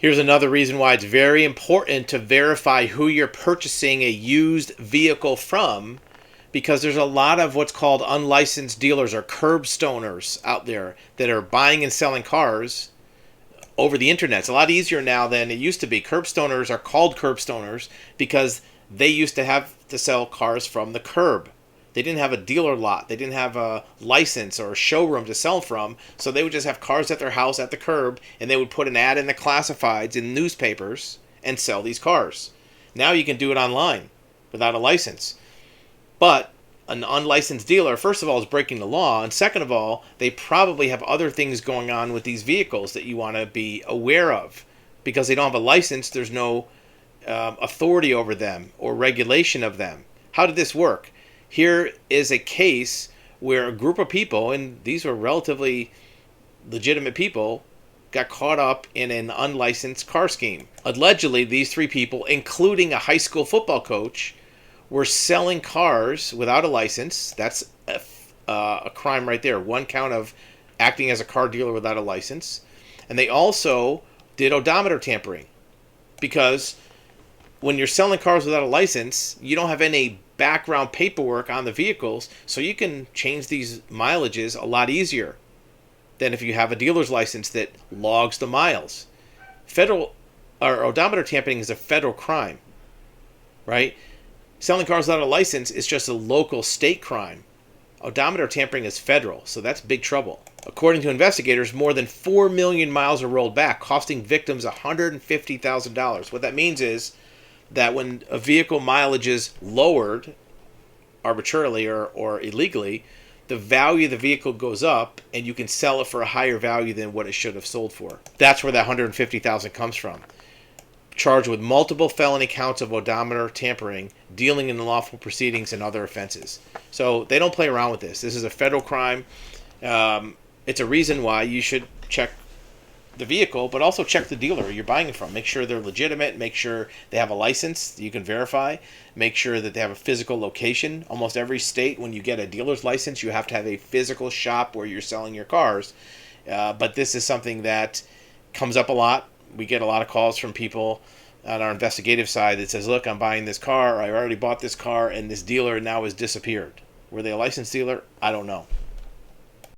Here's another reason why it's very important to verify who you're purchasing a used vehicle from, because there's a lot of what's called unlicensed dealers or curbstoners out there that are buying and selling cars over the internet. It's a lot easier now than it used to be. Curbstoners are called curbstoners because they used to have to sell cars from the curb. They didn't have a dealer lot. They didn't have a license or a showroom to sell from. So they would just have cars at their house at the curb, and they would put an ad in the classifieds in newspapers and sell these cars. Now you can do it online without a license. But an unlicensed dealer, first of all, is breaking the law. And second of all, they probably have other things going on with these vehicles that you want to be aware of. Because they don't have a license, there's no authority over them or regulation of them. How did this work? Here is a case where a group of people, and these were relatively legitimate people, got caught up in an unlicensed car scheme. Allegedly, these three people, including a high school football coach, were selling cars without a license. That's a crime right there. One count of acting as a car dealer without a license. And they also did odometer tampering. Because when you're selling cars without a license, you don't have any background paperwork on the vehicles, so you can change these mileages a lot easier than if you have a dealer's license that logs the miles. Federal or odometer tampering is a federal crime, right? Selling cars without a license is just a local state crime. Odometer tampering is federal, so that's big trouble. According to investigators, more than 4 million miles are rolled back, costing victims $150,000. What that means is that when a vehicle mileage is lowered arbitrarily or illegally, the value of the vehicle goes up and you can sell it for a higher value than what it should have sold for. That's where that $150,000 comes from. Charged with multiple felony counts of odometer tampering, dealing in unlawful proceedings, and other offenses. So they don't play around with this. This is a federal crime. It's a reason why you should check the vehicle, but also check the dealer you're buying it from. Make sure they're legitimate. Make sure they have a license you can verify. Make sure that they have a physical location. Almost every state, when you get a dealer's license, you have to have a physical shop where you're selling your cars. But this is something that comes up a lot. We get a lot of calls from people on our investigative side that says, look, I'm buying this car. I already bought this car, and this dealer now has disappeared. Were they a licensed dealer? I don't know.